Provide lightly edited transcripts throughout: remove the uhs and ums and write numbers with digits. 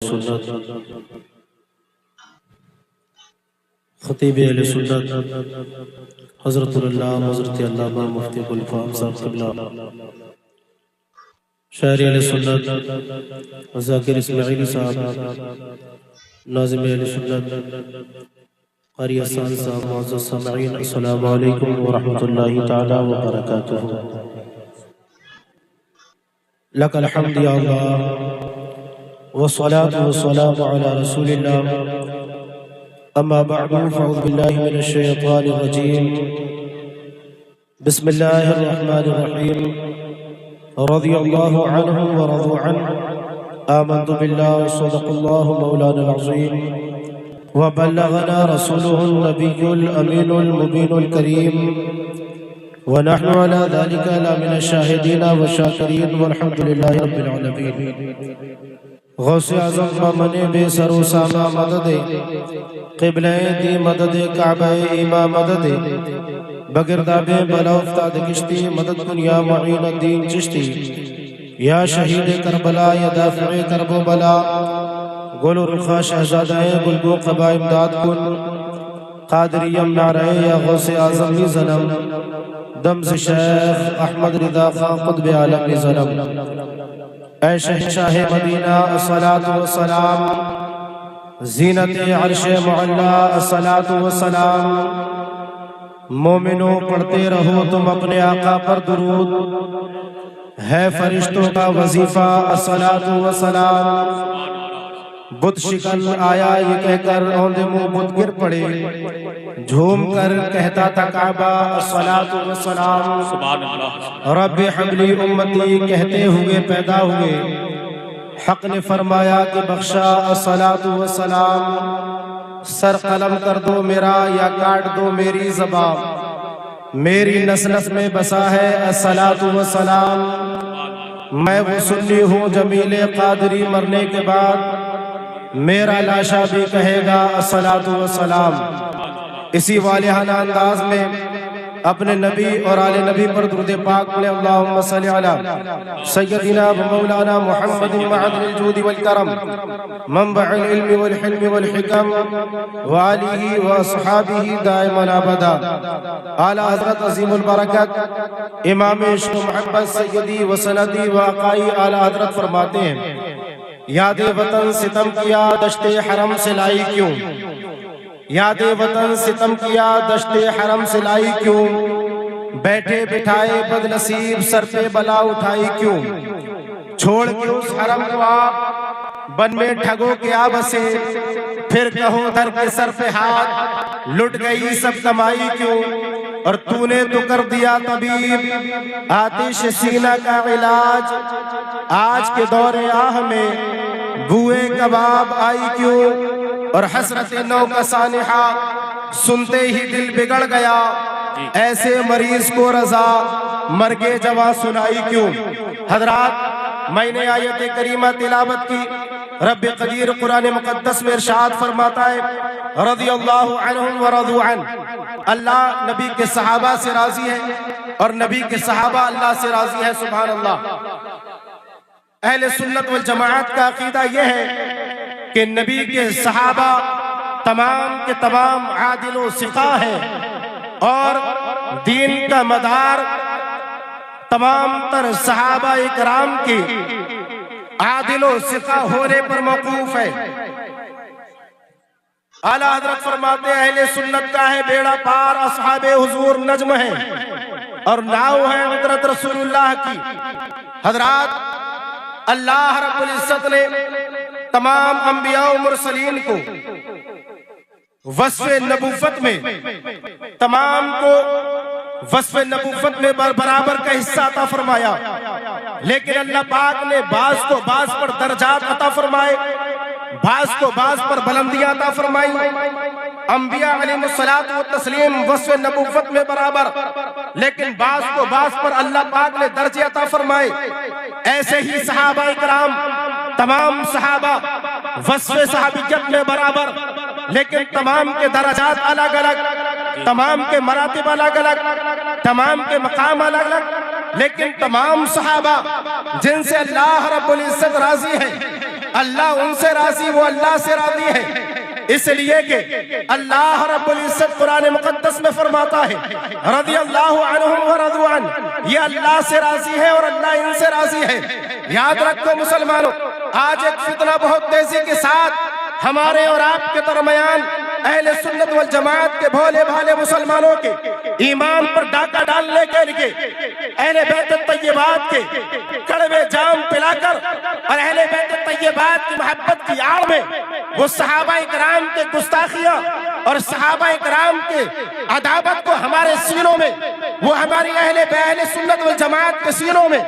سنت خطیب اہل سنت حضرت العلامہ حضرت علامہ مفتی ابوالفضل صاحب قبلہ، شاعر اہل سنت ذاکر اسماعیلی صاحب، ناظم اہل سنت قاری احسان صاحب، معزز سامعین، السلام علیکم ورحمۃ اللہ تعالی وبرکاتہ۔ لک الحمد یا اللہ والصلاة والسلام علی رسول اللہ، اما بعد فاعوذ باللہ من الشیطان الرجیم، بسم اللہ الرحمن الرحیم، رضی اللہ عنہم ورضوا عنہ، آمنت باللہ صدق اللہ مولانا العظیم، وبلغنا رسوله النبي الأمين المبين الكريم، ونحن على ذلك لمن الشاهدين والشاكرين، والحمد لله رب العالمين۔ غوث اعظم ممن بے سر و سامہ مدد، قبلہ دی مدد، کعبہ ایمہ مدد، بگرداب بلا افتاد کشتی، مدد کن یا معین الدین چشتی، یا شہید کربلا، یا دافع کرب و بلا، گل و رخا شہزادہ گلگو قبا امداد کن، قادری یمنع رہے یا غوث اعظم زنم، دمز شیخ احمد رضا خان قطب عالم زنم، اے شہنشاہ مدینہ الصلاة والسلام، زینت عرش معلا الصلاة والسلام، مومنوں پڑھتے رہو تم اپنے آقا پر درود، ہے فرشتوں کا وظیفہ الصلاة والسلام۔ بت شکن آیا یہ کہہ کر اوندے منہ بت گر پڑے، جھوم کر کہتا تھا کعبہ الصلاة والسلام، رب حبلی امتی کہتے ہوئے پیدا ہوئے، حق نے فرمایا کہ بخشا الصلاة والسلام، سر قلم کر دو میرا یا کاٹ دو میری زبان، میری نس نس میں بسا ہے الصلاة والسلام، میں وہ سنی ہوں جمیل قادری مرنے کے بعد میرا لاشا بھی کہے گا الصلاة والسلام۔ اسی والہانہ انداز میں اپنے نبی اور آل نبی پر درود پاک پڑھیں، اللہم صلی علی سیدنا و مولانا محمد معدن الجود والکرم، منبع العلم والحلم والحکم، وآلہ واصحابہ دائما ابدا۔ اعلی حضرت عظیم البرکت امام عشق و محبت سیدی و سندی و آقائی اعلی حضرت فرماتے ہیں، یاد وطن ستم کیا دشت حرم سے لائی کیوں، یاد وطن ستم کیا دشت حرم سے لائی کیوں، بیٹھے بٹھائے بد نصیب سر پہ بلا اٹھائی کیوں، چھوڑ کے اس حرم کو آپ بن میں ٹھگو کیا بسے، پھر کہو در کے سر پہ ہاتھ لٹ گئی سب کمائی کیوں، اور تو نے تو کر دیا طبیب آتش سینہ کا علاج، آج کے دور آہ میں بوئے کباب آئی کیوں، اور حسرت نو کا سانحہ سنتے ہی دل بگڑ گیا، ایسے مریض کو رضا مرگے جواں سنائی کیوں۔ حضرات، میں نے آیت کریمہ تلاوت کی، رب قدیر قرآن مقدس میں ارشاد فرماتا ہے رضی اللہ عنہم ورضوا عنہ، اللہ نبی کے صحابہ سے راضی ہے اور نبی کے صحابہ اللہ سے راضی ہے، سبحان اللہ۔ اہل سنت والجماعت کا عقیدہ یہ ہے کہ نبی کے صحابہ تمام کے تمام عادل و ثقہ ہیں، اور دین کا مدار تمام تر صحابہ اکرام کی عادل و ثقہ ہونے پر موقوف ہے۔ اعلیٰ حضرت فرماتے ہیں اہل سنت کا ہے بیڑا پار، اصحاب حضور نجم ہیں اور ناؤ ہے عطرت رسول اللہ کی۔ حضرات، اللہ رب العزت نے تمام انبیاء و مرسلین کو وصف نبوت میں تمام کو وصف نبوت میں برابر کا حصہ عطا فرمایا، لیکن اللہ پاک نے بعض کو بعض پر درجات عطا فرمائے، بعض کو بعض پر بلندیاں عطا فرمائی۔ انبیاء علیہ الصلوۃ والتسلیم وصف نبوت میں برابر، لیکن بعض کو بعض پر اللہ پاک نے درجے عطا فرمائے۔ ایسے ہی صحابہ اکرام تمام صحابہ وصف صحابیت میں برابر، لیکن تمام کے درجات الگ الگ، تمام کے مراتب الگ الگ، تمام کے مقام الگ الگ، لیکن تمام صحابہ جن سے اللہ رب العزت راضی ہے، اللہ ان سے راضی، وہ اللہ سے راضی ہے، اس لیے کہ اللہ رب العزت قرآن مقدس میں فرماتا ہے رضی اللہ عنہم ورضوا عنہ، یہ اللہ سے راضی ہے اور اللہ ان سے راضی ہے۔ یاد رکھو مسلمانوں، آج ایک فتنہ بہت تیزی کے ساتھ ہمارے اور آپ کے درمیان اہل سنت والجماعت کے بھولے بھالے مسلمانوں کے ایمان پر ڈاکہ ڈالنے کے لیے اہل بیت طیبات کے کڑوے جام پلا کر اور اہل بیت طیبات کی محبت کی آڑ میں وہ صحابہ کرام کے گستاخیاں اور صحابہ کرام کے عداوت کو ہمارے سینوں میں، وہ ہماری اہل سنت والجماعت کے سینوں میں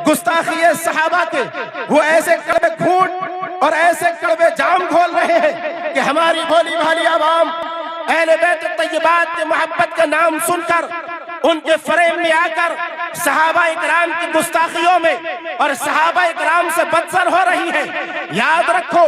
گستاخی صحابہ کے وہ ایسے کڑوے گھونٹ اور ایسے کڑوے جام کھول رہے ہیں کہ ہماری بھولی بھالی عوام اہل بیت طیبات کے محبت کا نام سن کر ان کے فریب میں آ کر صحابہ اکرام کی گستاخیوں میں اور صحابہ اکرام سے بدسر ہو رہی ہے۔ یاد رکھو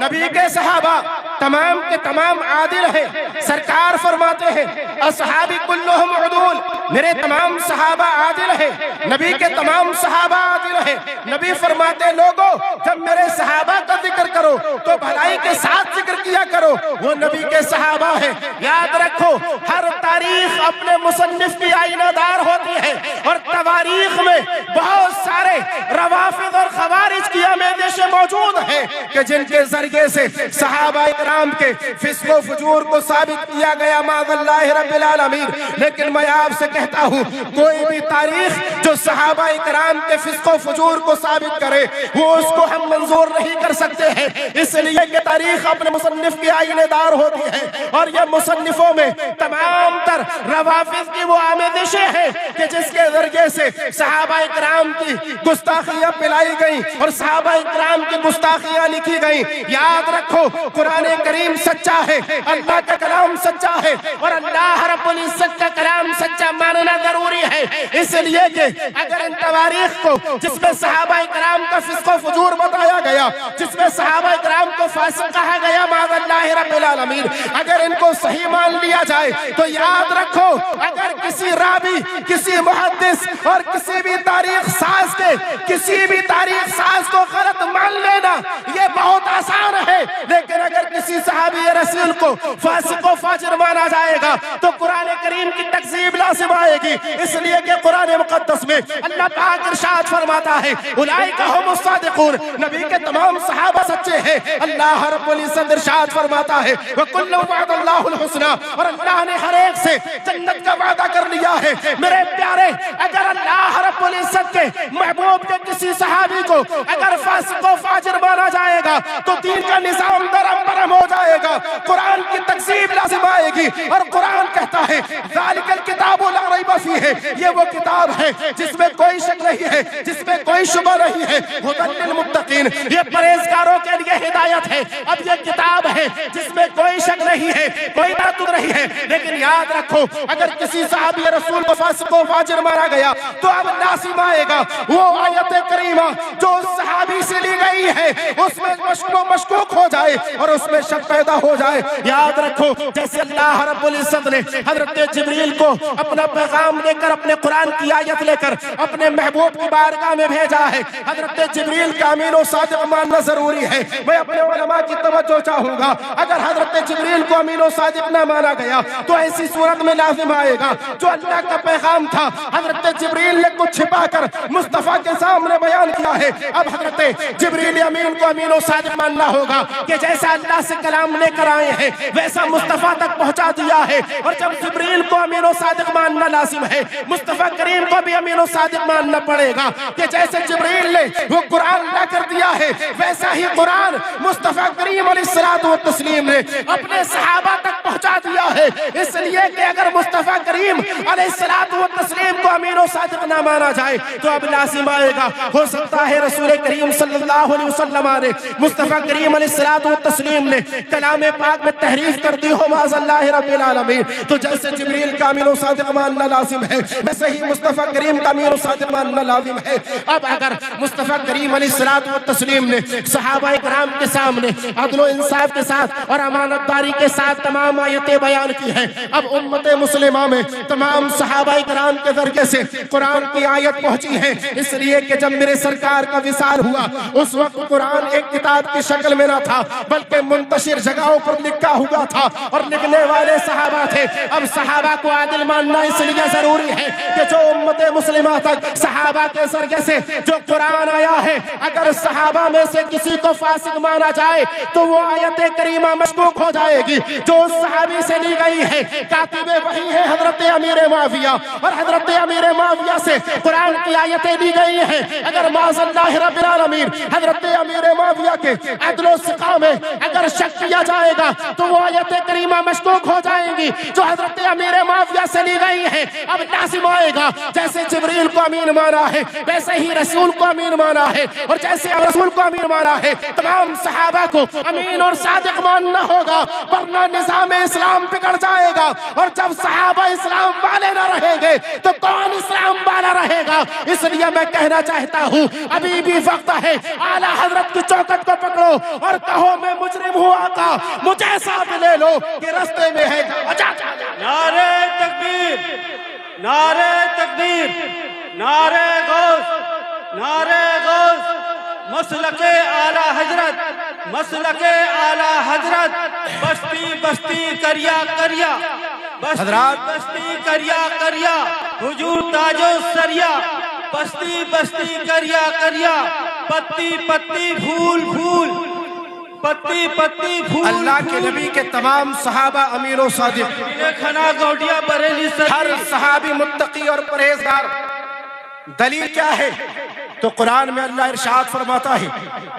نبی کے صحابہ تمام کے تمام عادل ہیں، سرکار فرماتے ہیں اصحابی کلہم عدول، میرے تمام صحابہ عادل ہیں، نبی کے تمام صحابہ عادل ہیں۔ نبی فرماتے لوگوں جب میرے صحابہ کا ذکر کرو تو بھلائی کے ساتھ ذکر کیا کرو، وہ نبی کے صحابہ ہیں۔ یاد رکھو ہر تاریخ اپنے مصنف کی آئینہ دار ہوتی ہے اور تواریخ میں بہت سارے روافض اور خوارج کی آمیزشیں موجود ہیں کہ جن کے ذریعے سے صحابہ اکرام کے فسق و فجور کو ثابت کیا گیا معاذ اللہ رب العالمین۔ لیکن میں آپ سے کہتا ہوں کوئی بھی تاریخ جو صحابہ اکرام کے فسق و فجور کو ثابت کرے وہ اس کو ہم منظور نہیں کر سکتے ہیں، اس لیے کہ تاریخ اپنے مصنف کی آئینہ دار ہوتی ہے اور یہ مصنفوں میں تمام تر روافض کی وہ آمیزشیں ہیں کہ جس کے ذریعے سے صحابہ اکرام کی گستاخیاں پلائی گئیں اور صحابہ اکرام کی گستاخیاں لکھی گئیں۔ یاد رکھو قرآن کریم سچا ہے، اللہ کا کلام سچا ہے اور اللہ رب العزت کا کلام سچا ماننا ضروری ہے، اس لیے کہ اگر ان تواریخ کو جس میں صحابہ اکرام کا فسق و فجور بتایا گیا، جس میں صحابہ اکرام کو فاسق کہا گیا معاذ اللہ رب العالمین، اگر ان کو صحیح مان لیا جائے تو یاد رکھو اگر کسی راوی، کسی محدث اور کسی بھی تاریخ ساز کے کسی بھی تاریخ ساز کو غلط مان لینا یہ بہت آسان ہے، لیکن اگر کسی صحابی رسول کو فاسق و فاجر مانا جائے گا تو قرآن کریم کی تکذیب لازم آئے گی، اس لیے کہ قرآن مقدس میں اللہ پاک ارشاد فرماتا ہے اولئک هم الصادقون، نبی کے تمام صحابہ سچے ہیں۔ اللہ رب العزت ارشاد فرماتا ہے وَكُلٌّ وَعَدَ اللَّهُ الْحُسْنَى، اور اللہ نے ہر ایک سے جنت کا وعدہ کر لیا ہے۔ میرے پیارے اگر اللہ رب العزت کے محبوب کے کسی صحابی کو اگر فاسق و فاجر مانا جائے گا تو دین کا نظام درم برم ہو جائے گا، قرآن کی تکذیب لازم آئے گی، اور قرآن کہتا ہے ذَلِكَ الْكِتَابُ لَا رَيْبَ فِيهِ، یہ وہ کتاب ہے جس میں کوئی شک نہیں ہے، جس میں کوئی شبہ نہیں ہے، هُدًى لِّلْمُتَّقِينَ، یہ پرہیزگاروں کے لیے ہدایت ہے۔ اب یہ کتاب ہے جس میں کوئی شک نہیں ہے، کوئی تعدد نہیں ہے، لیکن یاد رکھو اگر کسی صحابی رسول کو فاسق و فاجر مارا گیا تو اب لازم آئے گا وہ آیت کریمہ جو اس صحابی سے لی گئی ہے اس میں مشکوک ہو جائے اور اس میں شک پیدا ہو جائے۔ یاد رکھو جیسے اللہ رب العزت نے حضرت جبریل کو اپنا پیغام لے کر اپنے قرآن کی آیت لے کر اپنے محبوب کی بارگاہ میں بھیجا ہے، حضرت جبریل کا امین و صادق ماننا ضروری ہے۔ میں اپنے علماء کی توجہ چاہوں گا اگر حضرت جبریل کو امین و صادق نہ مانا گیا تو ایسی صورت میں لازم آئے گا جو اللہ کا پیغام تھا حضرت جبریل نے کچھ چھپا کر مصطفیٰ کے سامنے بیان کیا ہے، اب حضرت جبریل امین کو امین و صادق ماننا ہوگا کہ جیسا اللہ سے کلام لے کر آئے ہیں ویسا مصطفیٰ تک پہنچا دیا ہے، اور جب جبریل کو امین و صادق ماننا لازم ہے مصطفیٰ کریم کو بھی امین و صادق ماننا پڑے گا کہ جیسے جبریل نے وہ قرآن لا کر دیا ہے ویسا ہی قرآن مصطفیٰ کریم علیہ الصلوۃ والتسلیم نے اپنے صحابہ تک پہنچا دیا ہے، اس لیے کہ اگر مصطفیٰ کریم علیہ الصلوۃ والتسلیم کو امین و صادق نہ مانا جائے تو اب لازم آئے گا ہو سکتا ہے رسول کریم صلی اللہ علیہ وسلم نے مصطفیٰ کریم علیہ الصلوۃ والتسلیم نے کلام پاک میں تحریف کر دی ہو معاذ اللہ رب العالمین، تو جیسے جبریل کا امین و صادق ماننا لازم ہے ویسے ہی مصطفیٰ کریم کا امین و صادق ماننا لازم ہے۔ اب اگر مصطفیٰ کریم علیہ الصلوۃ والتسلیم نے صحابہ کرام کے سامنے عدل و انصاف کے ساتھ اور امانت داری کے ساتھ تمام آیتیں بیان بیان کی ہے۔ اب امت مسلمہ میں تمام صحابہ کرام کے ذریعے سے قرآن کی آیت پہنچی ہے، اس لیے کہ جب میرے سرکار کا وصال ہوا اس وقت قرآن ایک کتاب کی شکل میں نہ تھا بلکہ منتشر جگہوں پر لکھا ہوا تھا اور لکھنے والے صحابہ تھے۔ اب صحابہ کو عادل ماننا اس لیے ضروری ہے کہ جو امت مسلمہ تک صحابہ کے ذریعے سے جو قرآن آیا ہے، اگر صحابہ میں سے کسی کو فاسق مانا جائے تو وہ آیت کریمہ مشکوک ہو جائے گی جو اس صحابی سے لی گئی ہے۔ کاتب وحی ہے حضرت امیر معاویہ، اور حضرت امیر معاویہ سے قرآن کی آیتیں لی گئی ہیں۔ اگر معاذ اللہ رب العالمین حضرت امیر معاویہ کے عدل و ثقہ میں اگر شک کیا جائے گا تو وہ آیت کریمہ مشکوک ہو جائیں گی جو حضرت امیر معاویہ سے لی گئی ہیں۔ اب لازم آئے گا جیسے جبریل کو امین مانا ہے ویسے ہی رسول کو امین مانا ہے، اور جیسے رسول کو امین مانا ہے تمام صحابہ کو امین اور صادق ماننا ہوگا، ورنہ نظام اسلام بگڑ جائے گا۔ اور جب صحابہ اسلام والے نہ رہیں گے تو کون اسلام والا رہے گا؟ اس لیے میں کہنا چاہتا ہوں ابھی بھی وقت ہے، اعلیٰ حضرت کی چوکٹ کو پکڑو اور کہو میں مجرم ہوں آقا، مجھے ساتھ لے لو کہ رستے میں ہے۔ نعرہ تکبیر، نعرہ تکبیر، نعرہ غوث، نعرہ غوث، مسلک اعلیٰ حضرت، مسلک اعلیٰ حضرت، بستی بستی کریا کریا، حضرات بستی کریا کریا، حضور تاج و سریا، بستی بستی کریا کریا، پتی پتی پھول پھول، پتی پتی پھول۔ اللہ کے نبی کے تمام صحابہ امیر و صادق، کھنا گوڑیا بریلی ہر صحابی متقی اور پرہیزگار۔ دلیل کیا ہے؟ تو قرآن میں اللہ ارشاد فرماتا ہے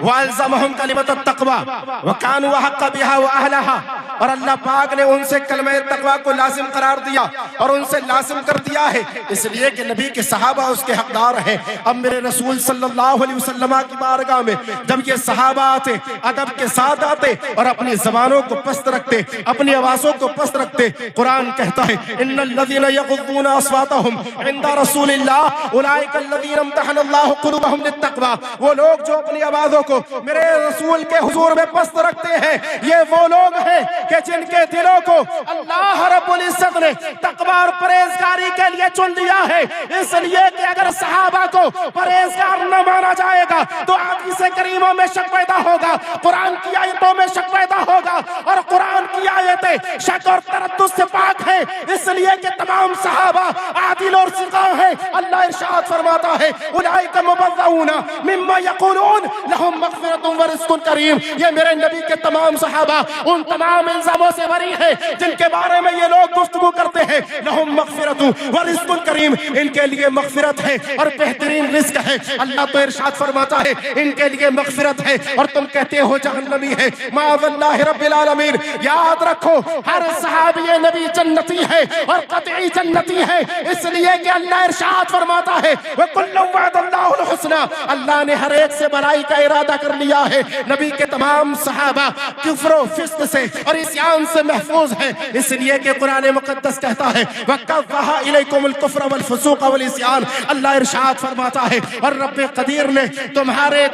وَأَلْزَمَهُمْ كَلِمَةَ التَّقْوَى وَكَانُوا أَحَقَّ بِهَا وَأَهْلَهَا، اور اللہ پاک نے ان سے کلمہ تقوی کو لازم قرار دیا اور ان سے لازم کر دیا ہے، اس لیے کہ نبی کے صحابہ اس کے حقدار ہیں۔ اب میرے رسول صلی اللہ علیہ وسلم کی بارگاہ میں جب یہ صحابہ آتے ادب کے ساتھ آتے اور اپنی زبانوں کو پست رکھتے، اپنی آوازوں کو پست رکھتے، قرآن کہتا ہے ان الذین یغضون اصواتهم عند رسول اللہ اولئک الذین امتحن اللہ قلوبهم للتقوی، وہ لوگ جو اپنی آوازوں کو میرے رسول کے حضور میں پست رکھتے ہیں یہ وہ لوگ ہیں کہ جن کے دلوں کو اللہ رب العزت نے تقوی اور پرہیزگاری کے لیے چن لیا ہے۔ اس لیے کہ اگر صحابہ کو پرہیزگار نہ مانا جائے گا تو حدیث کریموں میں شک پیدا ہوگا، قرآن کی آیتوں میں شک پیدا ہوگا، اور قرآن کی آیتیں شک اور تردد سے پاک ہیں، اس لیے کہ تمام صحابہ عادل اور ثقہ ہیں۔ اللہ ارشاد فرماتا ہے اولئک مبرؤون مما یقولون لهم مغفرۃ ورزق کریم، یہ میرے نبی کے تمام صحابہ ان تمام الزاموں سے بری ہیں جن کے بارے میں یہ لوگ گفتگو کرتے ہیں۔ لهم مغفرۃ ورزق کریم، ان کے لیے مغفرت ہے اور بہترین رزق ہے۔ اللہ تو ارشاد فرماتا ہے ان کے لیے مغفرت ہے اور تم کہتے ہو جہنمی ہے۔ معاذ اللہ رب العالمین، یاد رکھو ہر صحابی نبی جنتی ہے اور قطعی جنتی ہے، اس لیے کہ اللہ ارشاد فرماتا ہے وَكُلٌّ وَعَدَ اللَّهُ الْحُسْنَى، اللہ نے ہر ایک سے بھلائی کا ارادہ کر لیا ہے۔ نبی کے تمام صحابہ کفر و فسق سے اور عصیان سے محفوظ ہیں، اس لیے کہ قرآن مقدس کہتا ہے وَكَرَّهَ إِلَيْكُمُ الْكُفْرَ وَالْفُسُوقَ وَالْعِصْيَانَ، اللہ ارشاد فرماتا ہے اور رب قدیر نے تمہارے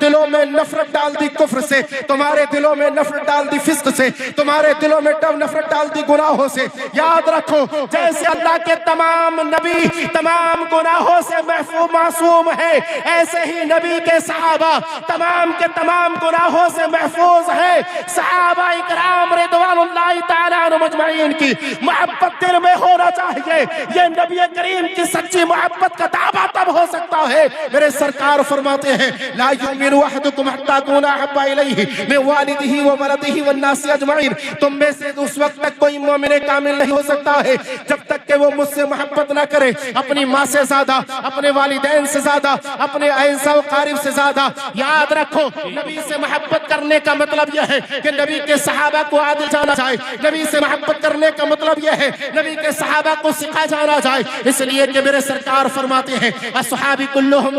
دلوں میں نفرت ڈال دی کفر سے، تمہارے دلوں میں نفرت ڈال دی فسق سے، تمہارے دلوں میں نفرت ڈال دی گناہوں سے۔ یاد رکھو جیسے اللہ کے تمام نبی تمام گناہوں سے محفوظ معصوم ہے، ایسے ہی نبی کے صحابہ تمام کے تمام گناہوں سے محفوظ ہے۔ صحابہ اکرام رضوان اللہ تعالیٰ عنہم اجمعین کی محبت دل میں ہونا چاہیے، یہ نبی کریم کی سچی محبت کا دعویٰ تب ہو سکتا ہے۔ میرے سرکار فرماتے ہیں لا یؤمن احدکم حتی اکون احب الیہ من والدہ وولدہ والناس اجمعین، تم میں سے اس وقت تک کوئی مومن کامل نہیں ہو سکتا ہے جب تک کہ وہ مجھ سے محبت نہ کرے اپنی ماں سے زیادہ، اپنے والدین سے زیادہ، اپنے اعزاء و قارب سے زیادہ۔ یاد رکھو نبی سے محبت کرنے کا مطلب یہ ہے کہ نبی کے صحابہ کو عادل جانا جائے، نبی سے محبت کرنے کا مطلب یہ ہے نبی کے صحابہ کو سکھا جانا جائے، اس لیے کہ میرے سرکار فرماتے ہیں اصحابی کلہم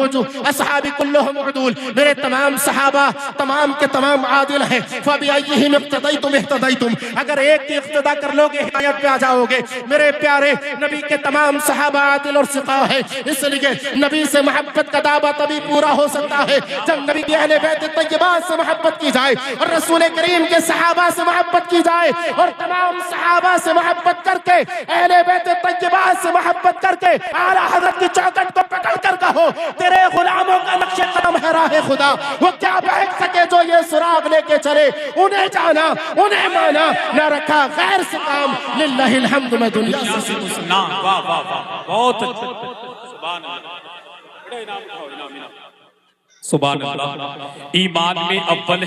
عدول، میرے تمام صحابہ تمام کے تمام عادل ہیں۔ فبأیہم اقتدیتم اہتدیتم، اگر ایک کی اقتدا کر لو گے ہدایت پہ آ جاؤ گے۔ میرے پیارے نبی کے تمام صحابہ عادل اور ثقہ ہیں، اس لیے نبی سے محبت کا دعویٰ تبھی پورا ہو سکتا ہے جب نبی کی اہل بیت طیبات سے محبت کی جائے، اور رسول کریم کے صحابہ سے محبت کی جائے، اور تمام صحابہ سے محبت کر کے اہل بیت طیبات سے محبت کر کے اعلیٰ حضرت کی چوکٹ کو پکڑ کر کہو تیرے غلاموں کا نقش قدم ہے راہ خدا، وہ کیا بہک سکے جو یہ سراغ لے کے چلے، انہیں جانا انہیں مانا، نہ رکھا غیر سے کام، للہ الحمد میں دنیا سے نام واہ واہ واہ بہت اچھا سبحان اللہ بڑے انعام سبحان اللہ۔ ایمان میں اول